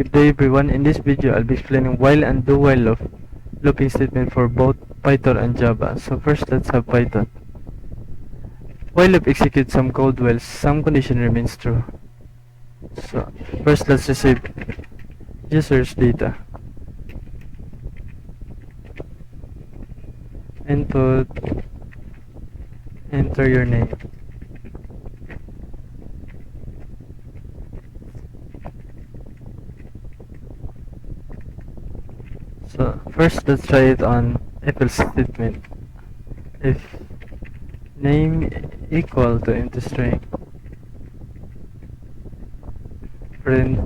Good day everyone, in this video I'll be explaining while and do while looping statement for both Python and Java. So first let's have Python. While loop executes some code while some condition remains true. So first let's receive user's data. Input, enter your name. So first let's try it on if else statement. If name equal to empty string, print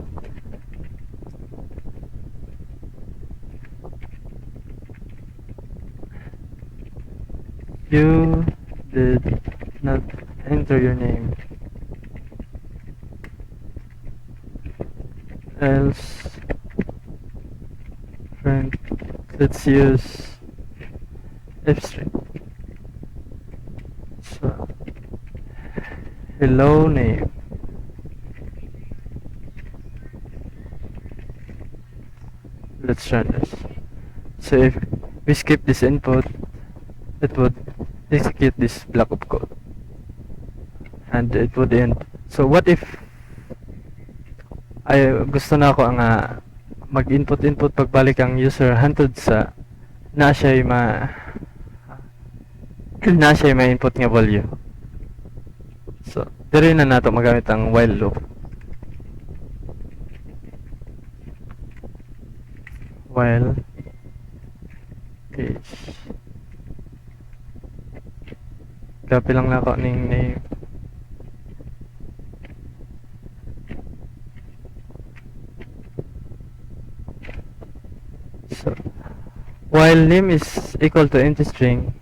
you did not enter your name, else print, let's use f string. So hello name, let's run this. So if we skip this input, it would execute this block of code and it would end. So what if ay gusto na ako nga mag-input pagbalik ang user hantod sa na siya ma-input nga value. So diri na nato magamit ang while loop. While is copy lang na ako ning name. So while name is equal to empty string,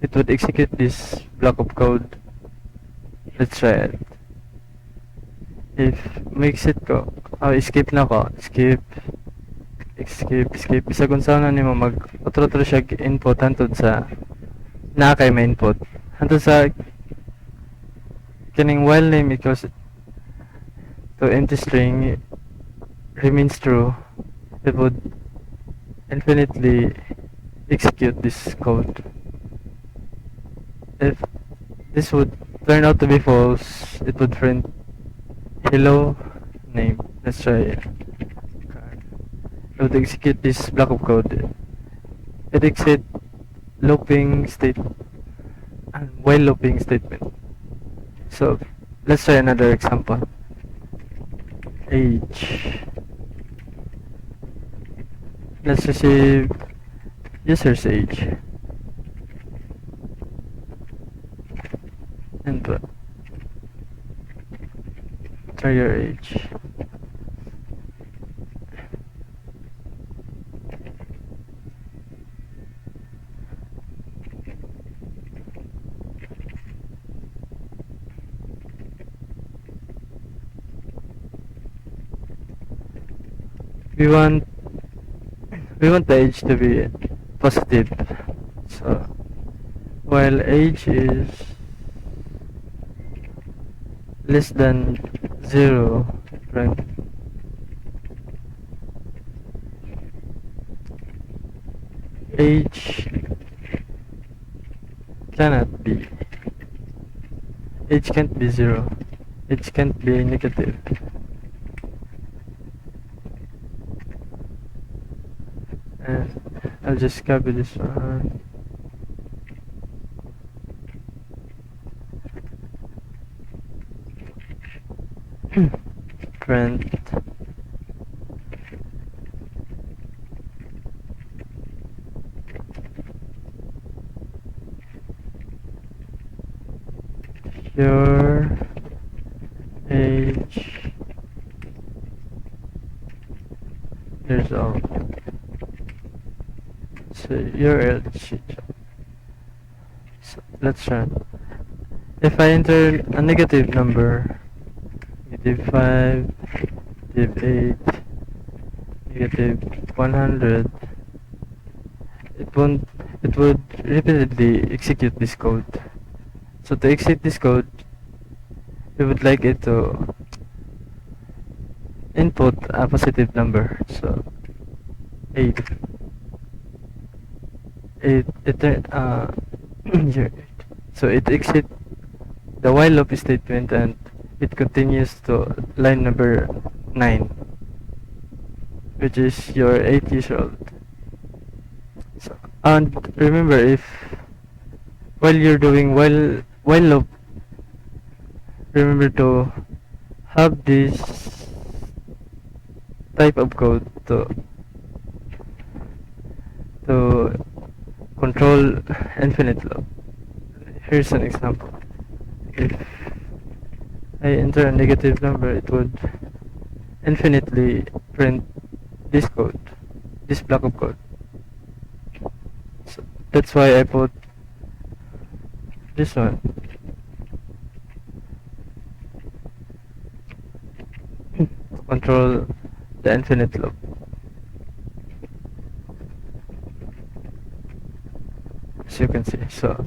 it would execute this block of code. Let's try it. If makes it ko, skip na ko, skip, bisag kung saan na nimo mag-otro siya input hantod sa na kay may input hantod sa kining while name equals to empty string remains true, it would infinitely execute this code. If this would turn out to be false, it would print hello name. Let's try it. It would execute this block of code. It exit looping state and while looping statement. So let's try another example. Age. Let's receive user's age. Input. Try your age. We want the age to be positive. So while age is less than 0, print age cannot be, age can't be 0, age can't be negative. And I'll just copy this one. Print your age years old. So your age. So let's run. If I enter a negative number, -5, -8, -100, it would repeatedly execute this code. So to execute this code, we would like it to input a positive number. So 8. Here. So it exit the while loop statement and it continues to line number 9, which is your 8 years old. So, and remember, if while you're doing while loop, remember to have this type of code to control infinite loop. Here's an example. If I enter a negative number, it would infinitely print this code, this block of code. So that's why I put this one. To control the infinite loop. As you can see. So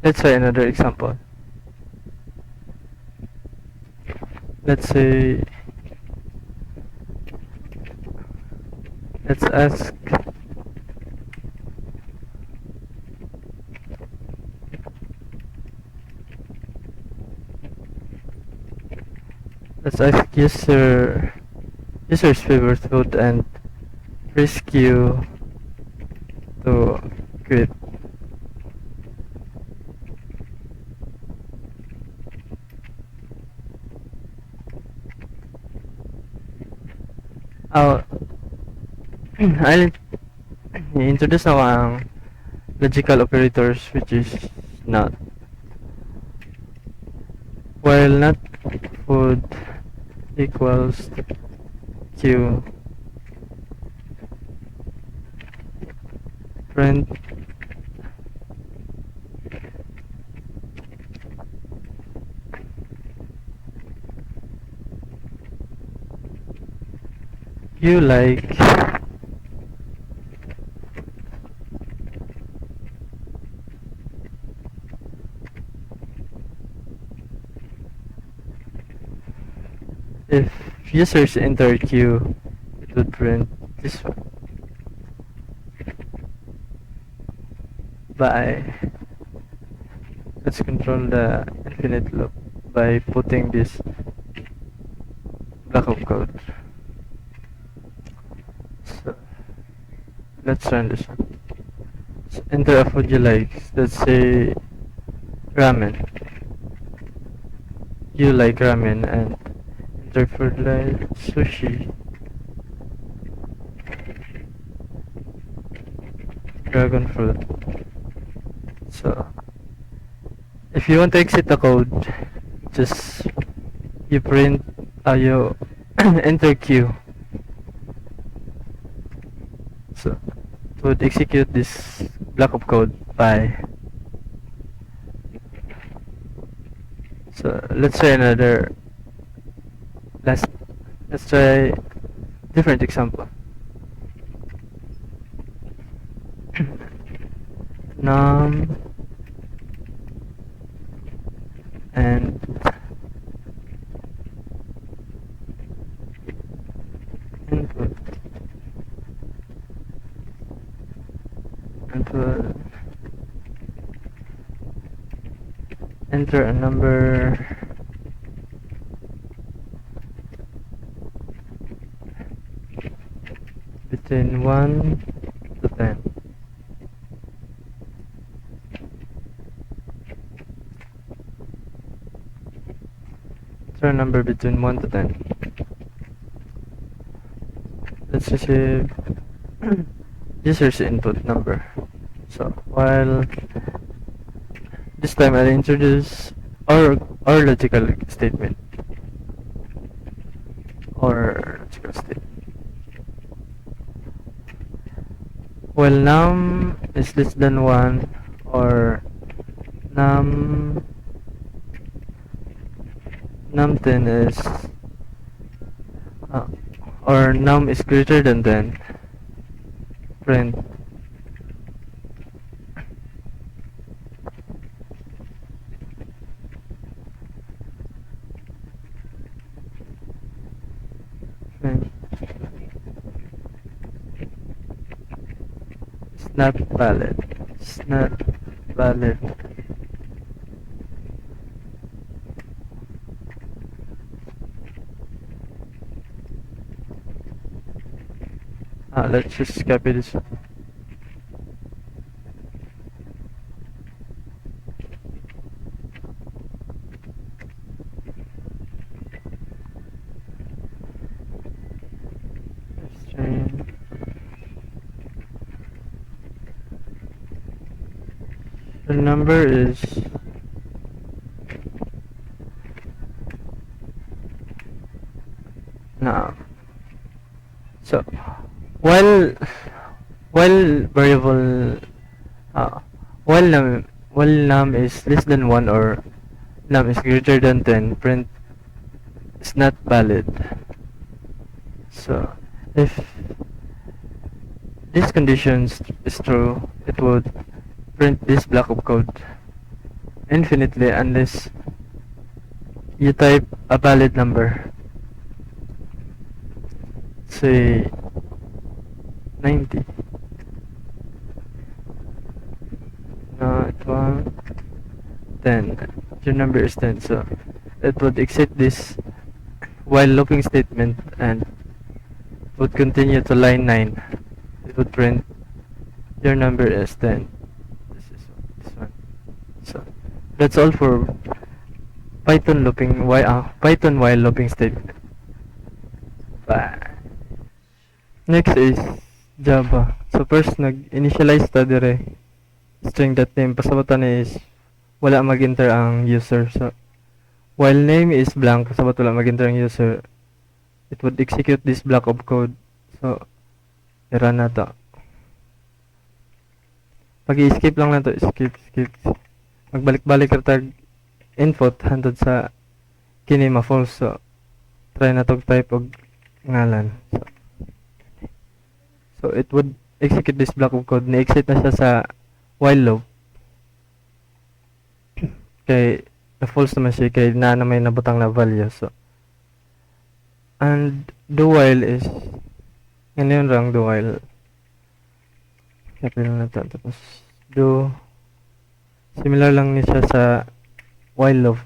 let's try another example. Let's say let's ask user's favorite food and risk you to quit. I'll introduce now ang logical operators, which is not. While not food equals q, print you like if users enter q, it would print this one. Let's control the infinite loop by putting this block of code. So let's run this one. So enter a food you like. Let's say ramen. You like ramen, and enter food like sushi, dragon fruit. So if you want to exit the code, just you print you enter q. So it would execute this block of code by. So let's try another. Let's try different example. Num and input enter a number between 1 to 10. Enter a number between 1 to 10. Let's receive user's input number. So while this time I'll introduce our logical statement while num is less than 1 or num 10 is or num is greater than 10, print not valid. It's not valid. Let's just copy this. String. The number is now. So while variable while num is less than 1 or num is greater than 10, print is not valid. So if this condition is true, it would print this block of code infinitely unless you type a valid number, say 90. Not 1, 10. Your number is 10, so it would exit this while looping statement and would continue to line 9. It would print your number is 10. This one. So that's all for Python while looping statement. Bye. Next is Java. So first nag-initialize ta dire string.name, pasabutan is wala mag-enter ang user. So while name is blank, pasabot wala mag-enter ang user, it would execute this block of code. So i-run na to. Pag i-skip lang na to, skip. Magbalik-balik ka tag input hantod sa kini ma-false. So try na tog type og ngalan. So it would execute this block of code. Ni-exit na siya sa while loop. Kay na-false naman siya kay na may nabutang na value. So and do while is ngayon lang do while. Copy lang na ito. Tapos do similar lang niya siya sa while loop.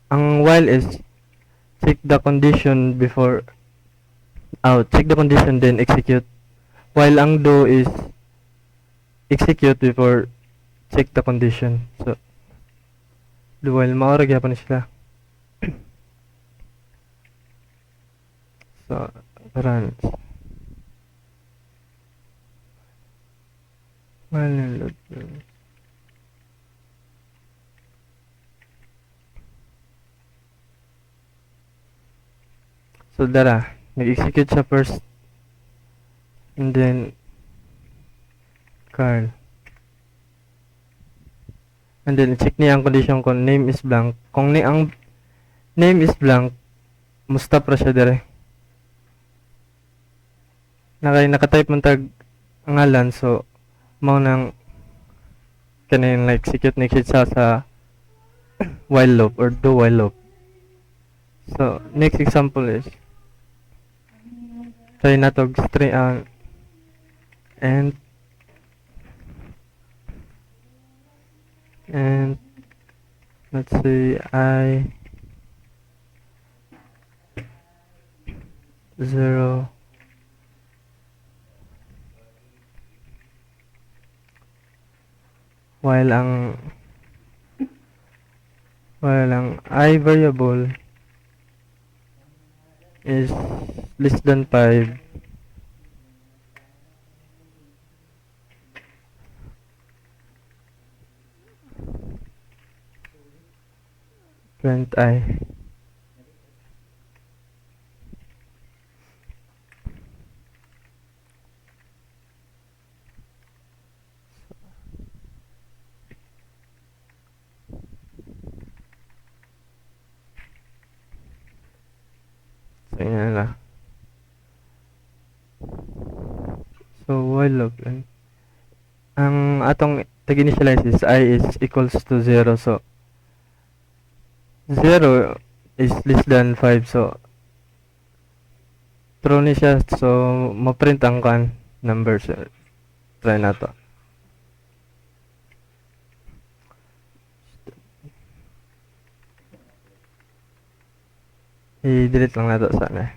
Ang while is check the condition before check the condition then execute, while ang do is execute before check the condition. So do while maora gyapon sila. So run while load. So dara nag-execute siya first and then Carl, and then check niya ang condition kung name is blank. Kung ang name is blank, mustap ra siya dire. Naka-type man tag ngalan, so mao nang kanin like execute siya sa while loop or do while loop. So next example is try na tog string and let's say I 0 while ang I variable is less than 5, print I. So yan lang. So while loop ang atong tag-initialize is I is equals to 0. So 0 is less than 5. So true ni siya. So ma-print ang kan number. So try na to. I-delete lang na to sana.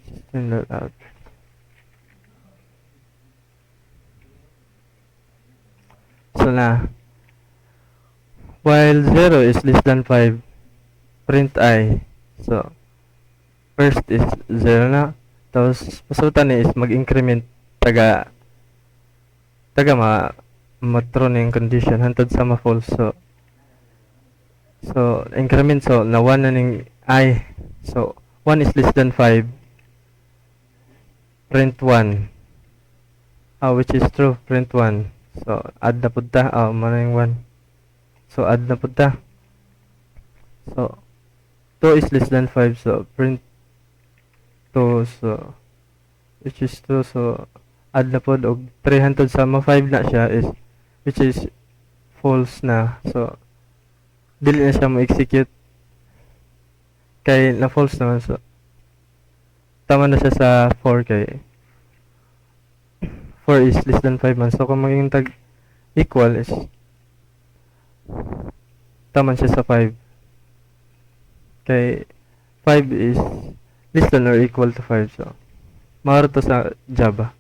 System loadout. So na, while 0 is less than 5, print I. So, first is 0 na. Tapos, pasutan ni is mag-increment taga matro na yung condition hantod sa ma-false. So, increment so na 1 na ning I. So, 1 is less than 5. Print 1. Which is true. Print 1. So, add na punta. Mana yung 1. So, add na punta. So, 2 is less than 5. So, print 2. So, which is 2. So, add na po. Og 300 sa ma 5 na siya is, which is false na. So, dili na siya ma-execute. Kay na false naman. So, tama na siya sa 4 kay 4 is less than 5 man. So, kung maging tag equal is tama siya sa 5. Kay 5 is less than or equal to 5. So, mawala to sa Java.